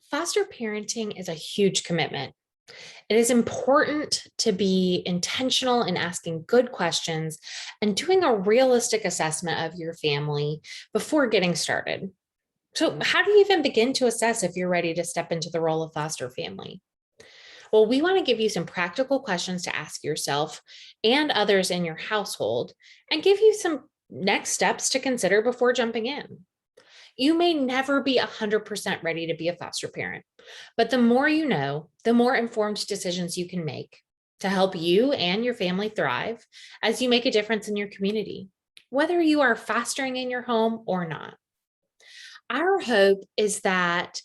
Foster parenting is a huge commitment. It is important to be intentional in asking good questions and doing a realistic assessment of your family before getting started. So, how do you even begin to assess if you're ready to step into the role of foster family? Well, we want to give you some practical questions to ask yourself and others in your household and give you some next steps to consider before jumping in. You may never be 100% ready to be a foster parent, but the more you know, the more informed decisions you can make to help you and your family thrive as you make a difference in your community, whether you are fostering in your home or not. Our hope is that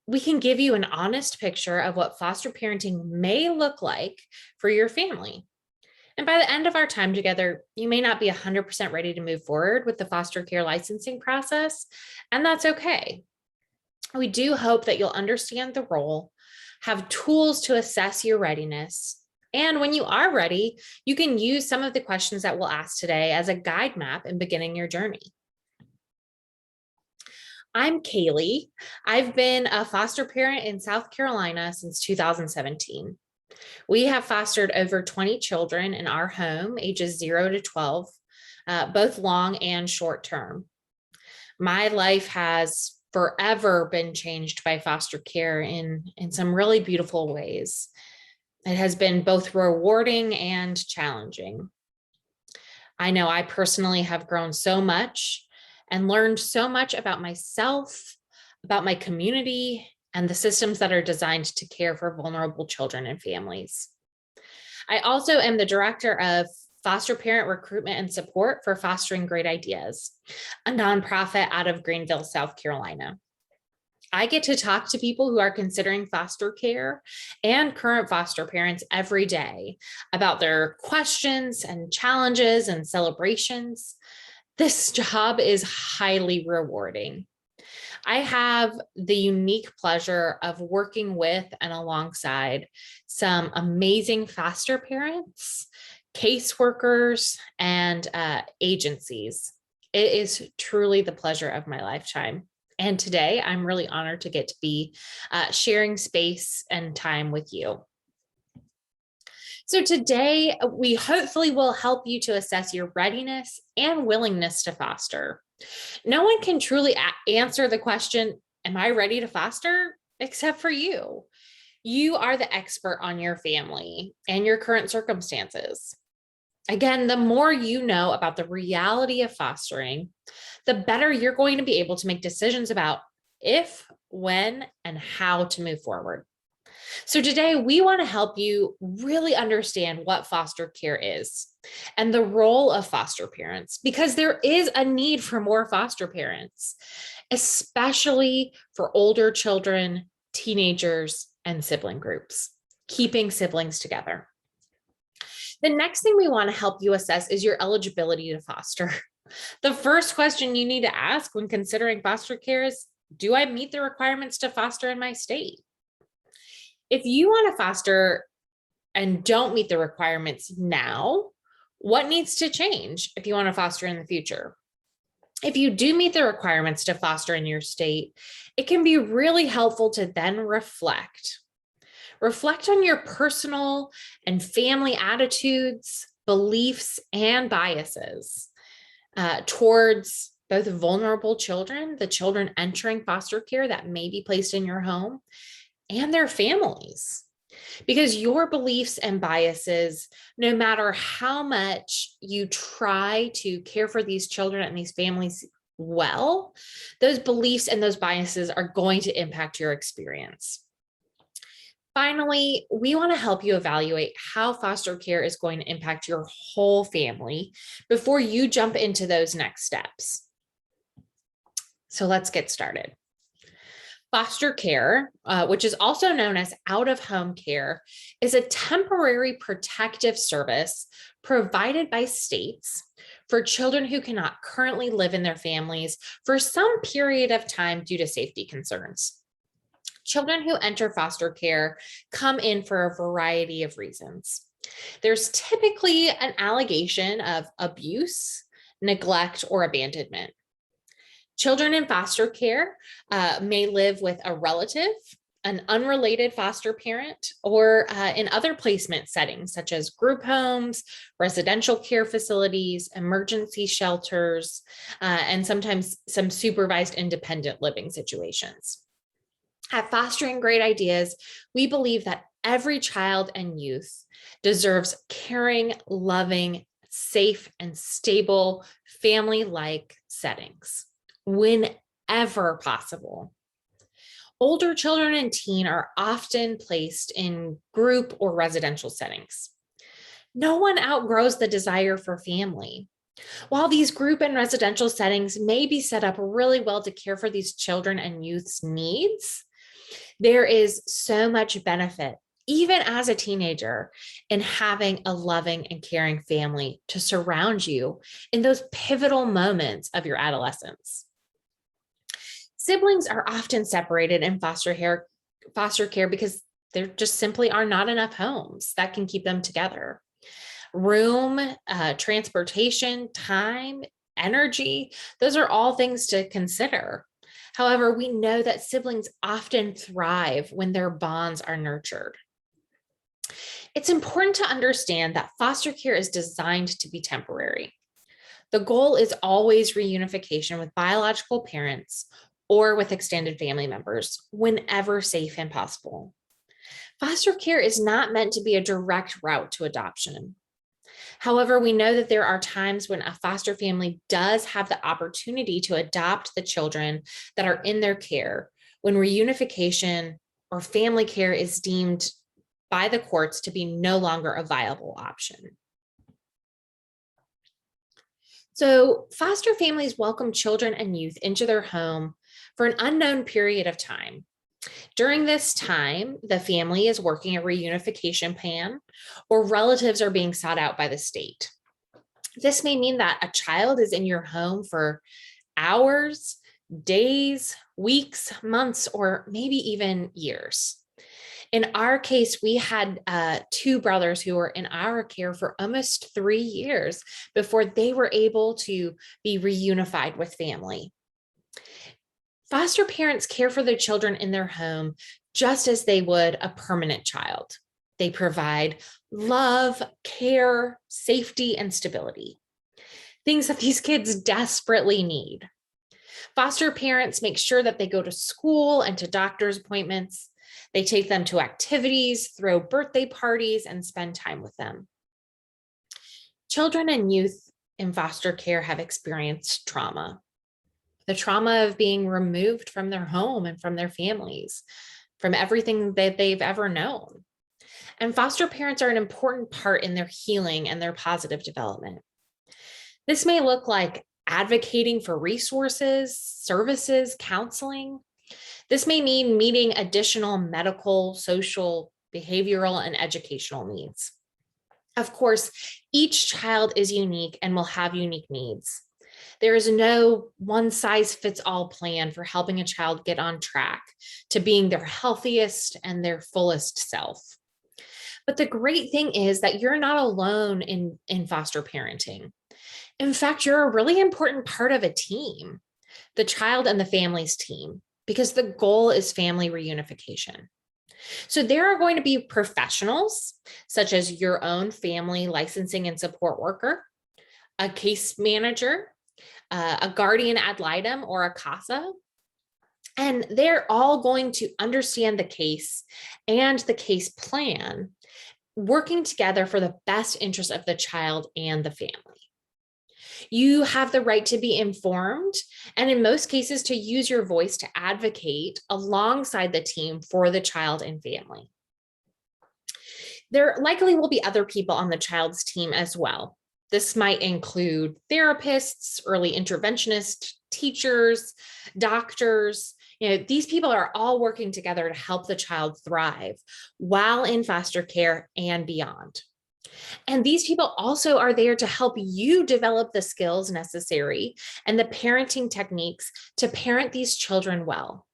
we can give you an honest picture of what foster parenting may look like for your family. And by the end of our time together, you may not be 100% ready to move forward with the foster care licensing process, and that's okay. We do hope that you'll understand the role, have tools to assess your readiness, and when you are ready, you can use some of the questions that we'll ask today as a guide map in beginning your journey. I'm Kaylee. I've been a foster parent in South Carolina since 2017. We have fostered over 20 children in our home, ages 0 to 12, both long and short term. My life has forever been changed by foster care in some really beautiful ways. It has been both rewarding and challenging. I know I personally have grown so much and learned so much about myself, about my community, and the systems that are designed to care for vulnerable children and families. I also am the director of foster parent recruitment and support for Fostering Great Ideas, a nonprofit out of Greenville, South Carolina. I get to talk to people who are considering foster care and current foster parents every day about their questions and challenges and celebrations. This job is highly rewarding. I have the unique pleasure of working with and alongside some amazing foster parents, caseworkers, and agencies. It is truly the pleasure of my lifetime. And today, I'm really honored to get to be sharing space and time with you. So today, we hopefully will help you to assess your readiness and willingness to foster. No one can truly answer the question, am I ready to foster? Except for you. You are the expert on your family and your current circumstances. Again, the more you know about the reality of fostering, the better you're going to be able to make decisions about if, when, and how to move forward. So today we want to help you really understand what foster care is and the role of foster parents, because there is a need for more foster parents, especially for older children, teenagers, and sibling groups, keeping siblings together. The next thing we want to help you assess is your eligibility to foster. The first question you need to ask when considering foster care is, do I meet the requirements to foster in my state? If you want to foster and don't meet the requirements now, what needs to change if you want to foster in the future? If you do meet the requirements to foster in your state, it can be really helpful to then reflect. Reflect on your personal and family attitudes, beliefs, and biases towards both vulnerable children, the children entering foster care that may be placed in your home, and their families. Because your beliefs and biases, no matter how much you try to care for these children and these families well, those beliefs and those biases are going to impact your experience. Finally, we want to help you evaluate how foster care is going to impact your whole family before you jump into those next steps. So let's get started. Foster care, which is also known as out-of-home care, is a temporary protective service provided by states for children who cannot currently live in their families for some period of time due to safety concerns. Children who enter foster care come in for a variety of reasons. There's typically an allegation of abuse, neglect, or abandonment. Children in foster care may live with a relative, an unrelated foster parent, or in other placement settings, such as group homes, residential care facilities, emergency shelters, and sometimes some supervised independent living situations. At Fostering Great Ideas, we believe that every child and youth deserves caring, loving, safe, and stable family-like settings whenever possible. Older children and teen are often placed in group or residential settings. No one outgrows the desire for family. While these group and residential settings may be set up really well to care for these children and youth's needs, there is so much benefit, even as a teenager, in having a loving and caring family to surround you in those pivotal moments of your adolescence. Siblings are often separated in foster care because there just simply are not enough homes that can keep them together. Room, transportation, time, energy, those are all things to consider. However, we know that siblings often thrive when their bonds are nurtured. It's important to understand that foster care is designed to be temporary. The goal is always reunification with biological parents or with extended family members whenever safe and possible. Foster care is not meant to be a direct route to adoption. However, we know that there are times when a foster family does have the opportunity to adopt the children that are in their care when reunification or family care is deemed by the courts to be no longer a viable option. So, foster families welcome children and youth into their home for an unknown period of time. During this time, the family is working a reunification plan, or relatives are being sought out by the state. This may mean that a child is in your home for hours, days, weeks, months, or maybe even years. In our case, we had two brothers who were in our care for almost 3 years before they were able to be reunified with family. Foster parents care for their children in their home just as they would a permanent child. They provide love, care, safety, and stability, things that these kids desperately need. Foster parents make sure that they go to school and to doctor's appointments. They take them to activities, throw birthday parties, and spend time with them. Children and youth in foster care have experienced trauma. The trauma of being removed from their home and from their families, from everything that they've ever known. And foster parents are an important part in their healing and their positive development. This may look like advocating for resources, services, counseling. This may mean meeting additional medical, social, behavioral, and educational needs. Of course, each child is unique and will have unique needs. There is no one-size-fits-all plan for helping a child get on track to being their healthiest and their fullest self. But the great thing is that you're not alone in foster parenting. In fact, you're a really important part of a team, the child and the family's team, because the goal is family reunification. So there are going to be professionals, such as your own family licensing and support worker, a case manager, a guardian ad litem, or a CASA. And they're all going to understand the case and the case plan, working together for the best interest of the child and the family. You have the right to be informed, and in most cases, to use your voice to advocate alongside the team for the child and family. There likely will be other people on the child's team as well. This might include therapists, early interventionists, teachers, doctors. These people are all working together to help the child thrive while in foster care and beyond. And these people also are there to help you develop the skills necessary and the parenting techniques to parent these children well.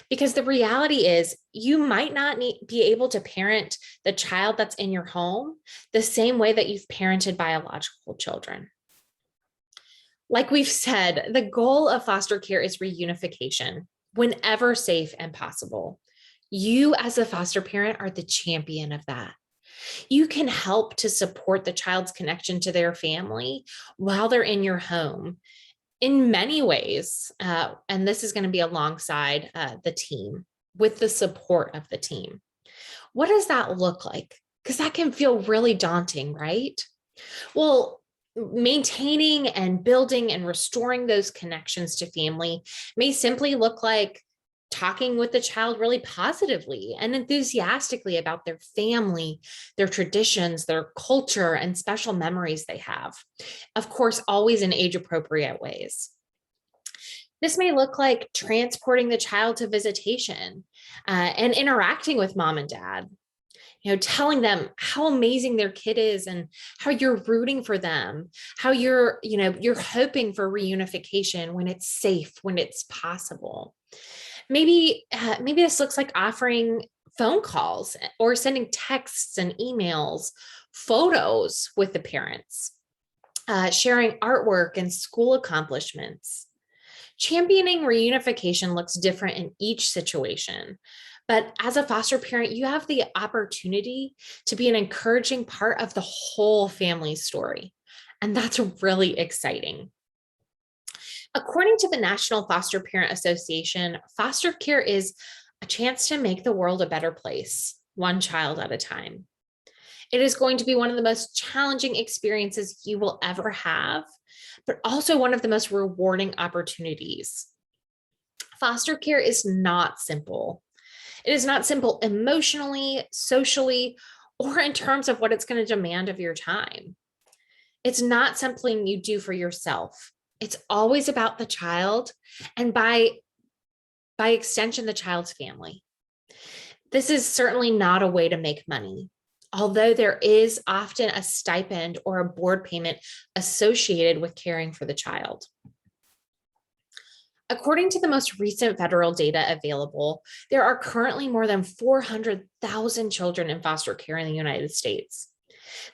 Because the reality is, you might not be able to parent the child that's in your home the same way that you've parented biological children. Like we've said, the goal of foster care is reunification whenever safe and possible. You, as a foster parent, are the champion of that. You can help to support the child's connection to their family while they're in your home in many ways. And this is going to be alongside the team with the support of the team. What does that look like? Because that can feel really daunting, right? Well, maintaining and building and restoring those connections to family may simply look like talking with the child really positively and enthusiastically about their family, their traditions, their culture, and special memories they have. Of course, always in age appropriate ways. This may look like transporting the child to visitation and interacting with mom and dad, telling them how amazing their kid is and how you're rooting for them, how you're hoping for reunification when it's safe, when it's possible. Maybe this looks like offering phone calls or sending texts and emails, photos with the parents, sharing artwork and school accomplishments. Championing reunification looks different in each situation. But as a foster parent, you have the opportunity to be an encouraging part of the whole family story. And that's really exciting. According to the National Foster Parent Association, foster care is a chance to make the world a better place, one child at a time. It is going to be one of the most challenging experiences you will ever have, but also one of the most rewarding opportunities. Foster care is not simple. It is not simple emotionally, socially, or in terms of what it's going to demand of your time. It's not something you do for yourself. It's always about the child and by extension, the child's family. This is certainly not a way to make money, although there is often a stipend or a board payment associated with caring for the child. According to the most recent federal data available, there are currently more than 400,000 children in foster care in the United States.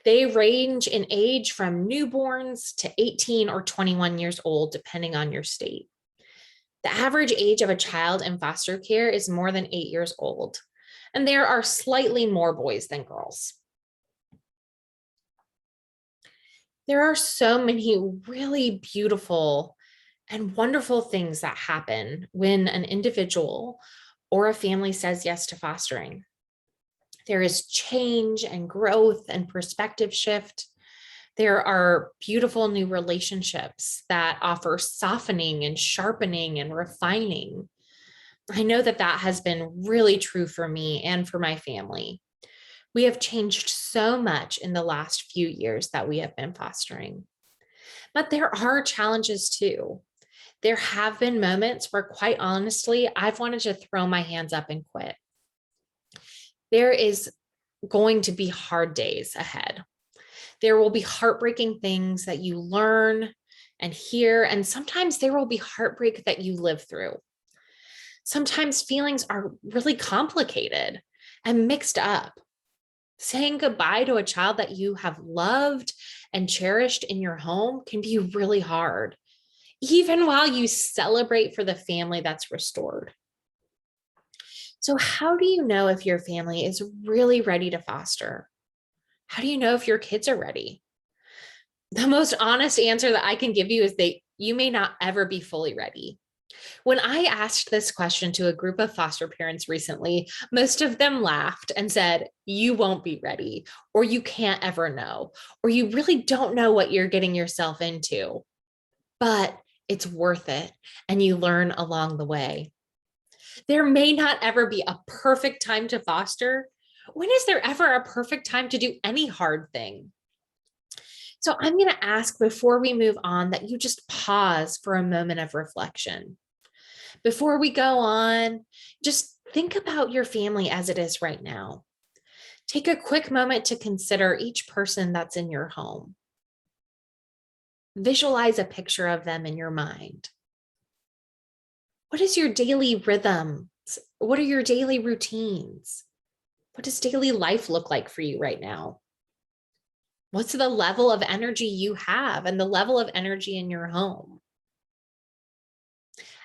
They range in age from newborns to 18 or 21 years old, depending on your state. The average age of a child in foster care is more than 8 years old, and there are slightly more boys than girls. There are so many really beautiful and wonderful things that happen when an individual or a family says yes to fostering. There is change and growth and perspective shift. There are beautiful new relationships that offer softening and sharpening and refining. I know that has been really true for me and for my family. We have changed so much in the last few years that we have been fostering. But there are challenges too. There have been moments where, quite honestly, I've wanted to throw my hands up and quit. There is going to be hard days ahead. There will be heartbreaking things that you learn and hear, and sometimes there will be heartbreak that you live through. Sometimes feelings are really complicated and mixed up. Saying goodbye to a child that you have loved and cherished in your home can be really hard, even while you celebrate for the family that's restored. So, how do you know if your family is really ready to foster? How do you know if your kids are ready? The most honest answer that I can give you is you may not ever be fully ready. When I asked this question to a group of foster parents recently, most of them laughed and said, "You won't be ready," or "You can't ever know," or "You really don't know what you're getting yourself into." But it's worth it, and you learn along the way. There may not ever be a perfect time to foster. When is there ever a perfect time to do any hard thing? So I'm going to ask before we move on that you just pause for a moment of reflection. Before we go on, just think about your family as it is right now. Take a quick moment to consider each person that's in your home. Visualize a picture of them in your mind. What is your daily rhythm? What are your daily routines? What does daily life look like for you right now? What's the level of energy you have and the level of energy in your home?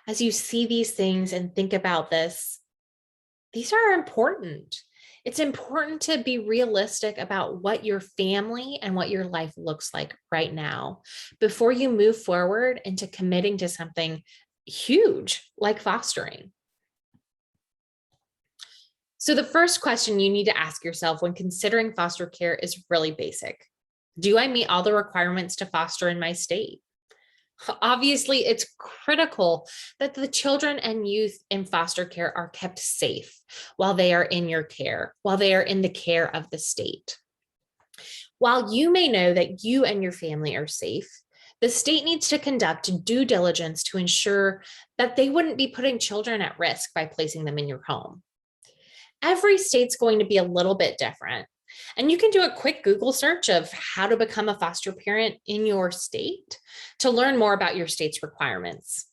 As you see these things and think about this, These are important. It's important to be realistic about what your family and what your life looks like right now before you move forward into committing to something huge like fostering. So, the first question you need to ask yourself when considering foster care is really basic. Do I meet all the requirements to foster in my state? Obviously, it's critical that the children and youth in foster care are kept safe while they are in your care, while they are in the care of the state. While you may know that you and your family are safe, the state needs to conduct due diligence to ensure that they wouldn't be putting children at risk by placing them in your home. Every state's going to be a little bit different. And you can do a quick Google search of how to become a foster parent in your state to learn more about your state's requirements.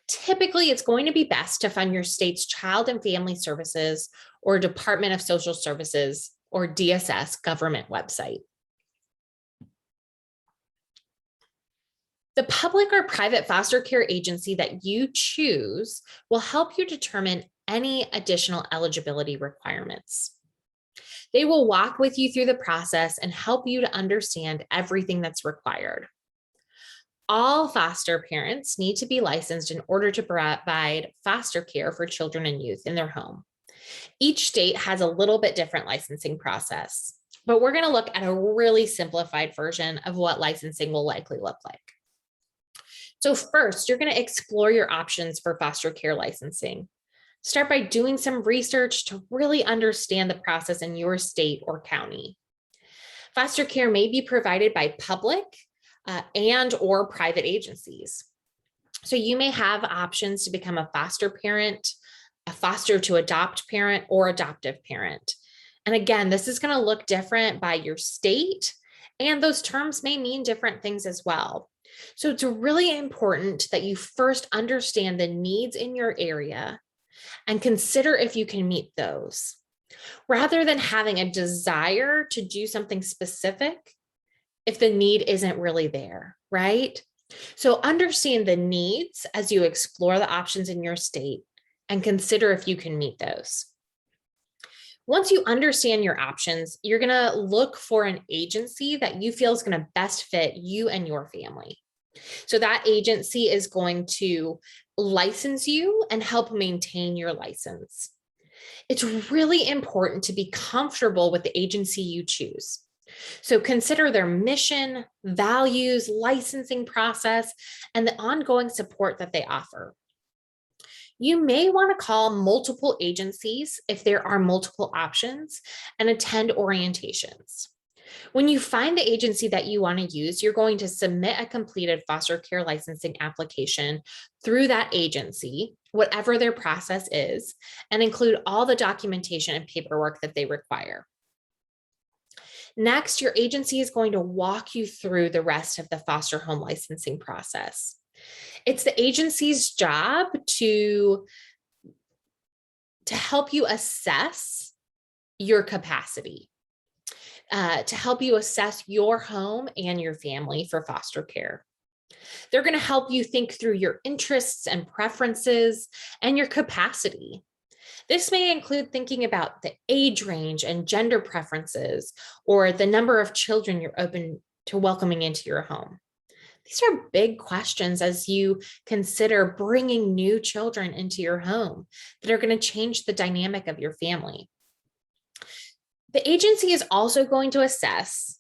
Typically, it's going to be best to find your state's Child and Family Services or Department of Social Services or DSS government website. The public or private foster care agency that you choose will help you determine any additional eligibility requirements. They will walk with you through the process and help you to understand everything that's required. All foster parents need to be licensed in order to provide foster care for children and youth in their home. Each state has a little bit different licensing process, but we're going to look at a really simplified version of what licensing will likely look like. So first, you're going to explore your options for foster care licensing. Start by doing some research to really understand the process in your state or county. Foster care may be provided by public and or private agencies. So you may have options to become a foster parent, a foster to adopt parent, or adoptive parent. And again, this is going to look different by your state, and those terms may mean different things as well. So it's really important that you first understand the needs in your area and consider if you can meet those. Rather than having a desire to do something specific, if the need isn't really there, right? So understand the needs as you explore the options in your state and consider if you can meet those. Once you understand your options, you're going to look for an agency that you feel is going to best fit you and your family. So that agency is going to license you and help maintain your license. It's really important to be comfortable with the agency you choose. So consider their mission, values, licensing process, and the ongoing support that they offer. You may want to call multiple agencies if there are multiple options and attend orientations. When you find the agency that you want to use, you're going to submit a completed foster care licensing application through that agency, whatever their process is, and include all the documentation and paperwork that they require. Next, your agency is going to walk you through the rest of the foster home licensing process. It's the agency's job to help you assess your capacity, to help you assess your home and your family for foster care. They're going to help you think through your interests and preferences and your capacity. This may include thinking about the age range and gender preferences, or the number of children you're open to welcoming into your home. These are big questions as you consider bringing new children into your home that are going to change the dynamic of your family. The agency is also going to assess,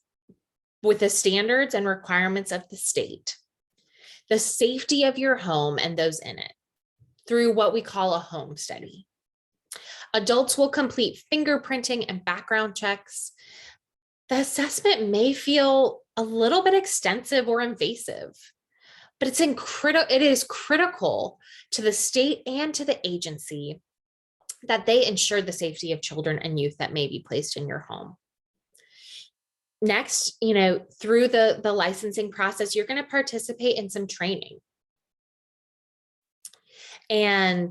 with the standards and requirements of the state, the safety of your home and those in it through what we call a home study. Adults will complete fingerprinting and background checks. The assessment may feel a little bit extensive or invasive, but it is critical to the state and to the agency that they ensure the safety of children and youth that may be placed in your home. Next, through the licensing process, you're going to participate in some training. And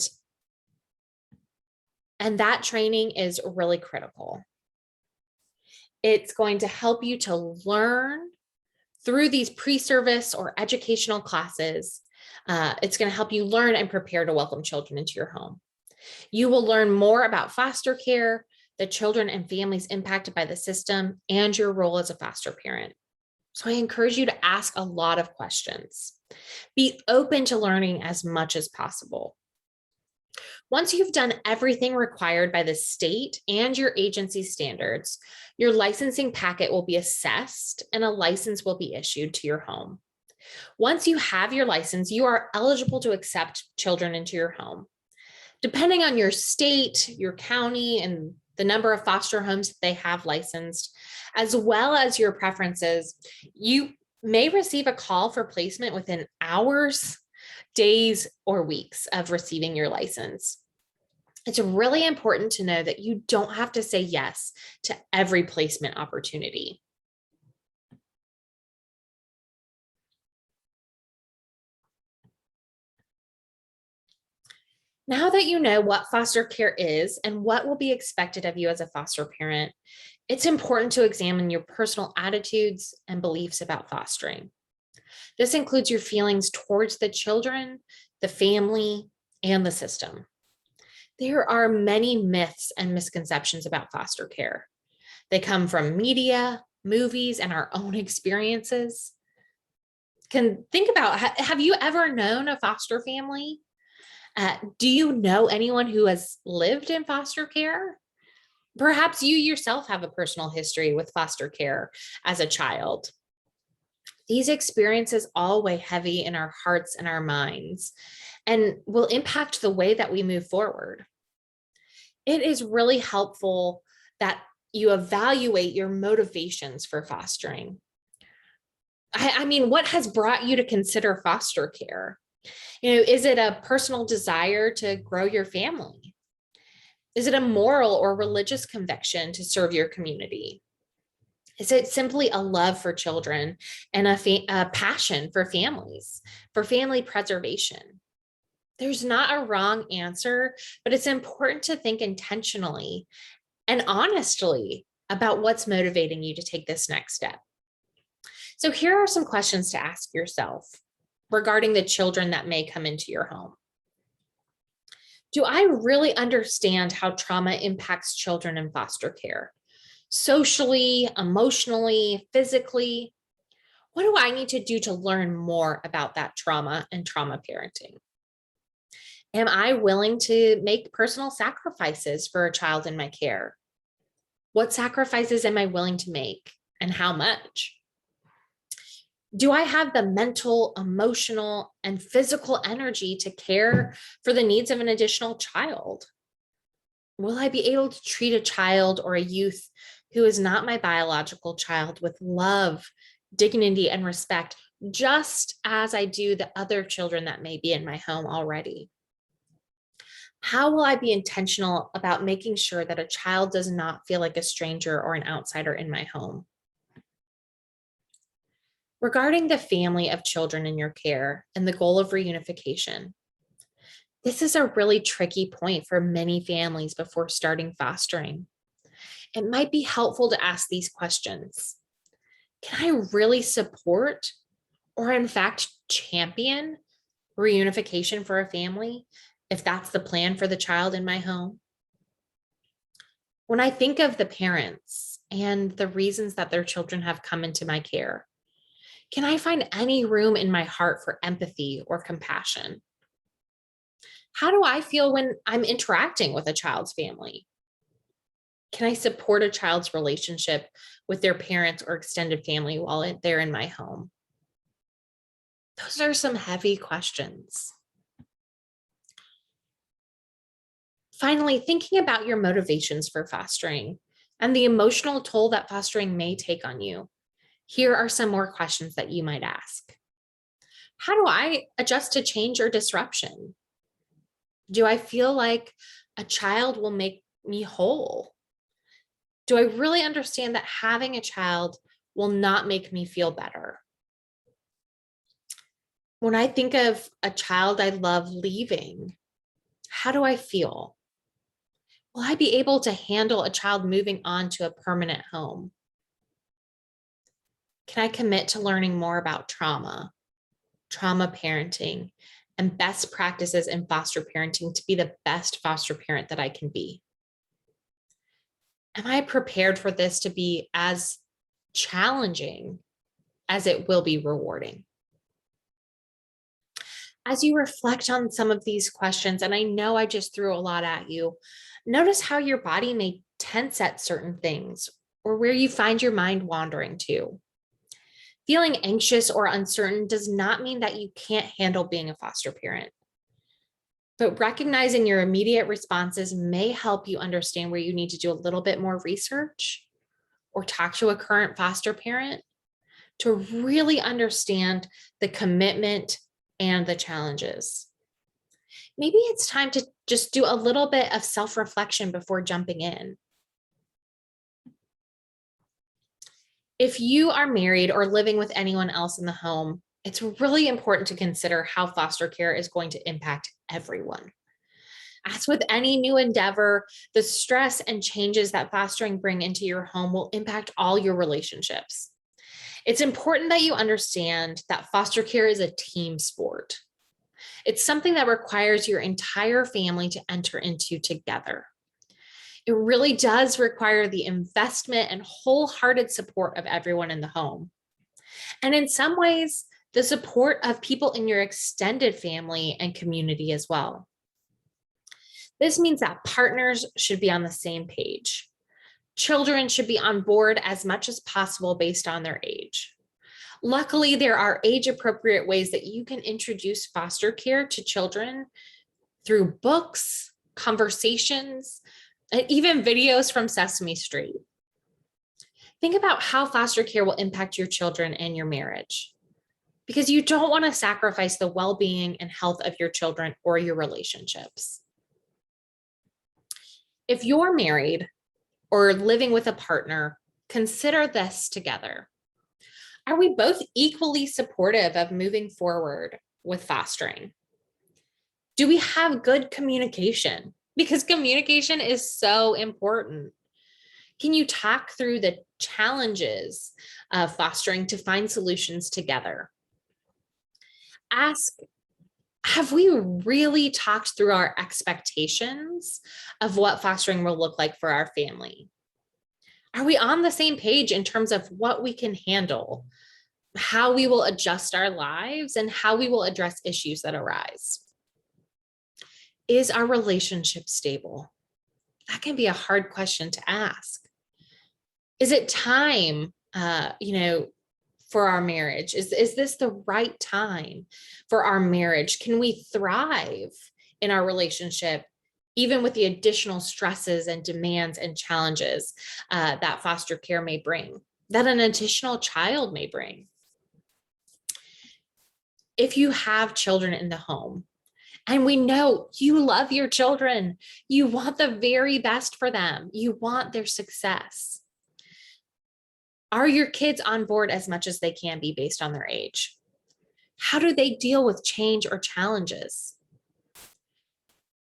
that training is really critical. It's going to help you to learn through these pre-service or educational classes. It's going to help you learn and prepare to welcome children into your home. You will learn more about foster care, the children and families impacted by the system, and your role as a foster parent. So I encourage you to ask a lot of questions. Be open to learning as much as possible. Once you've done everything required by the state and your agency standards, your licensing packet will be assessed and a license will be issued to your home. Once you have your license, you are eligible to accept children into your home. Depending on your state, your county, and the number of foster homes that they have licensed, as well as your preferences, you may receive a call for placement within hours, days, or weeks of receiving your license. It's really important to know that you don't have to say yes to every placement opportunity. Now that you know what foster care is and what will be expected of you as a foster parent, it's important to examine your personal attitudes and beliefs about fostering. This includes your feelings towards the children, the family, and the system. There are many myths and misconceptions about foster care. They come from media, movies, and our own experiences. Can think about, have you ever known a foster family? Do you know anyone who has lived in foster care? Perhaps you yourself have a personal history with foster care as a child. These experiences all weigh heavy in our hearts and our minds and will impact the way that we move forward. It is really helpful that you evaluate your motivations for fostering. I mean, what has brought you to consider foster care? Is it a personal desire to grow your family? Is it a moral or religious conviction to serve your community? Is it simply a love for children and a passion for families, for family preservation? There's not a wrong answer, but it's important to think intentionally and honestly about what's motivating you to take this next step. So here are some questions to ask yourself regarding the children that may come into your home. Do I really understand how trauma impacts children in foster care? Socially, emotionally, physically? What do I need to do to learn more about that trauma and trauma parenting? Am I willing to make personal sacrifices for a child in my care? What sacrifices am I willing to make and how much? Do I have the mental, emotional, and physical energy to care for the needs of an additional child? Will I be able to treat a child or a youth who is not my biological child with love, dignity, and respect, just as I do the other children that may be in my home already? How will I be intentional about making sure that a child does not feel like a stranger or an outsider in my home? Regarding the family of children in your care and the goal of reunification, this is a really tricky point for many families before starting fostering. It might be helpful to ask these questions. Can I really support or, in fact, champion reunification for a family if that's the plan for the child in my home? When I think of the parents and the reasons that their children have come into my care, can I find any room in my heart for empathy or compassion? How do I feel when I'm interacting with a child's family? Can I support a child's relationship with their parents or extended family while they're in my home? Those are some heavy questions. Finally, thinking about your motivations for fostering and the emotional toll that fostering may take on you, here are some more questions that you might ask. How do I adjust to change or disruption? Do I feel like a child will make me whole? Do I really understand that having a child will not make me feel better? When I think of a child I love leaving, how do I feel? Will I be able to handle a child moving on to a permanent home? Can I commit to learning more about trauma parenting, and best practices in foster parenting to be the best foster parent that I can be? Am I prepared for this to be as challenging as it will be rewarding? As you reflect on some of these questions, and I know I just threw a lot at you, notice how your body may tense at certain things or where you find your mind wandering to. Feeling anxious or uncertain does not mean that you can't handle being a foster parent. But recognizing your immediate responses may help you understand where you need to do a little bit more research or talk to a current foster parent to really understand the commitment and the challenges. Maybe it's time to just do a little bit of self-reflection before jumping in. If you are married or living with anyone else in the home, it's really important to consider how foster care is going to impact everyone. As with any new endeavor, the stress and changes that fostering bring into your home will impact all your relationships. It's important that you understand that foster care is a team sport. It's something that requires your entire family to enter into together. It really does require the investment and wholehearted support of everyone in the home. And in some ways, the support of people in your extended family and community as well. This means that partners should be on the same page. Children should be on board as much as possible based on their age. Luckily, there are age-appropriate ways that you can introduce foster care to children through books, conversations, and even videos from Sesame Street. Think about how foster care will impact your children and your marriage, because you don't want to sacrifice the well-being and health of your children or your relationships. If you're married or living with a partner, consider this together. Are we both equally supportive of moving forward with fostering? Do we have good communication? Because communication is so important. Can you talk through the challenges of fostering to find solutions together? Ask, have we really talked through our expectations of what fostering will look like for our family? Are we on the same page in terms of what we can handle, how we will adjust our lives, and how we will address issues that arise? Is our relationship stable? That can be a hard question to ask. Is it time, for our marriage? Is this the right time for our marriage? Can we thrive in our relationship, even with the additional stresses and demands and challenges that foster care may bring, that an additional child may bring? If you have children in the home, and we know you love your children, you want the very best for them, you want their success. Are your kids on board as much as they can be based on their age? How do they deal with change or challenges?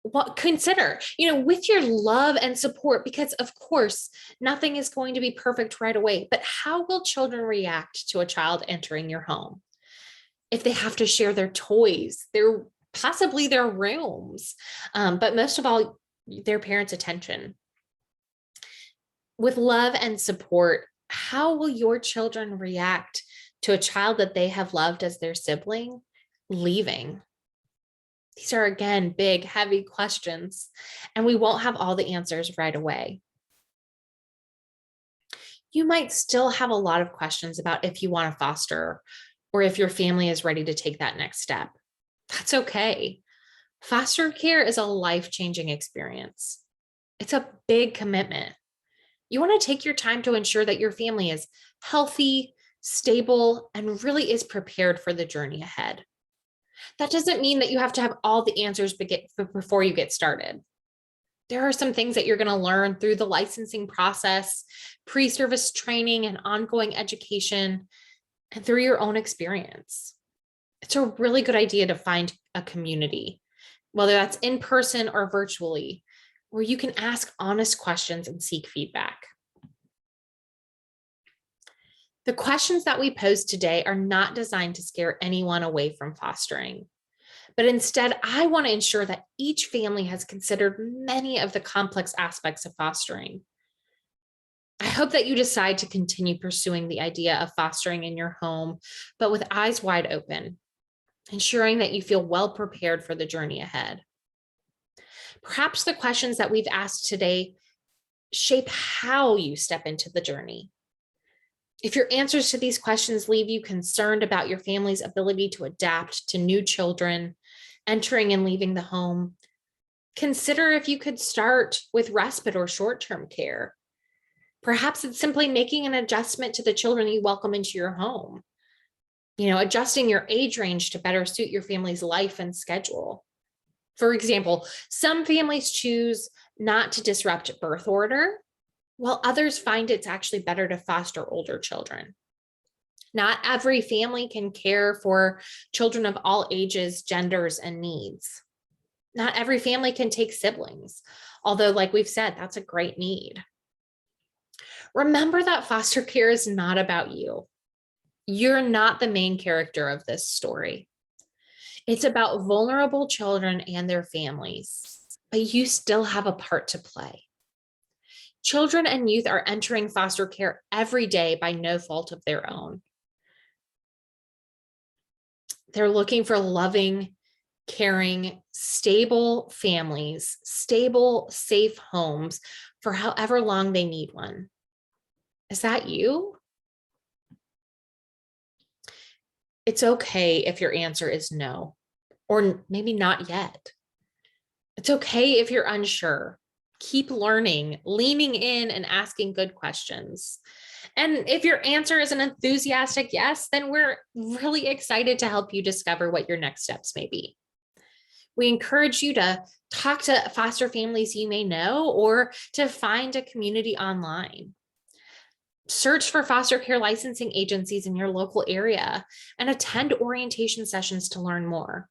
Well, consider, with your love and support, because of course, nothing is going to be perfect right away, but how will children react to a child entering your home? If they have to share their toys, possibly their rooms, but most of all, their parents' attention. With love and support, how will your children react to a child that they have loved as their sibling leaving? These are, again, big, heavy questions, and we won't have all the answers right away. You might still have a lot of questions about if you want to foster or if your family is ready to take that next step. That's okay. Foster care is a life-changing experience. It's a big commitment. You want to take your time to ensure that your family is healthy, stable, and really is prepared for the journey ahead. That doesn't mean that you have to have all the answers before you get started. There are some things that you're going to learn through the licensing process, pre-service training, and ongoing education, and through your own experience. It's a really good idea to find a community, whether that's in person or virtually, where you can ask honest questions and seek feedback. The questions that we posed today are not designed to scare anyone away from fostering, But instead, I want to ensure that each family has considered many of the complex aspects of fostering. I hope that you decide to continue pursuing the idea of fostering in your home, but with eyes wide open, ensuring that you feel well prepared for the journey ahead. Perhaps the questions that we've asked today shape how you step into the journey. If your answers to these questions leave you concerned about your family's ability to adapt to new children entering and leaving the home, consider if you could start with respite or short-term care. Perhaps it's simply making an adjustment to the children you welcome into your home, adjusting your age range to better suit your family's life and schedule. For example, some families choose not to disrupt birth order, while others find it's actually better to foster older children. Not every family can care for children of all ages, genders, and needs. Not every family can take siblings, although, like we've said, that's a great need. Remember that foster care is not about you. You're not the main character of this story. It's about vulnerable children and their families, but you still have a part to play. Children and youth are entering foster care every day by no fault of their own. They're looking for loving, caring, stable families, stable, safe homes for however long they need one. Is that you? It's okay if your answer is no, or maybe not yet. It's okay if you're unsure. Keep learning, leaning in, and asking good questions. And if your answer is an enthusiastic yes, then we're really excited to help you discover what your next steps may be. We encourage you to talk to foster families you may know or to find a community online. Search for foster care licensing agencies in your local area and attend orientation sessions to learn more.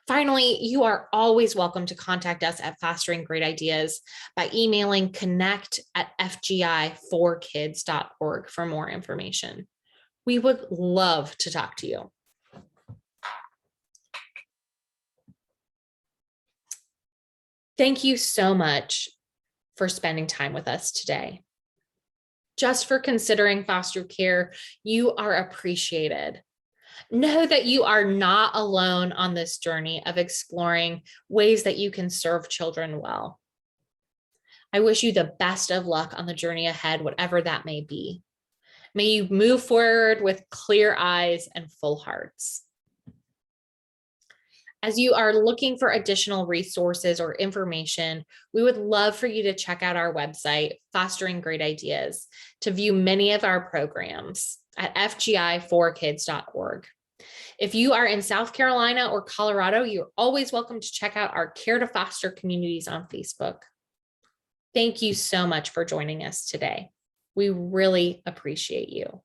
Finally, you are always welcome to contact us at Fostering Great Ideas by emailing connect@fgi4kids.org for more information. We would love to talk to you. Thank you so much for spending time with us today. Just for considering foster care, you are appreciated. Know that you are not alone on this journey of exploring ways that you can serve children well. I wish you the best of luck on the journey ahead, whatever that may be. May you move forward with clear eyes and full hearts. As you are looking for additional resources or information, we would love for you to check out our website, Fostering Great Ideas, to view many of our programs at fgi4kids.org. If you are in South Carolina or Colorado, you're always welcome to check out our Care to Foster communities on Facebook. Thank you so much for joining us today. We really appreciate you.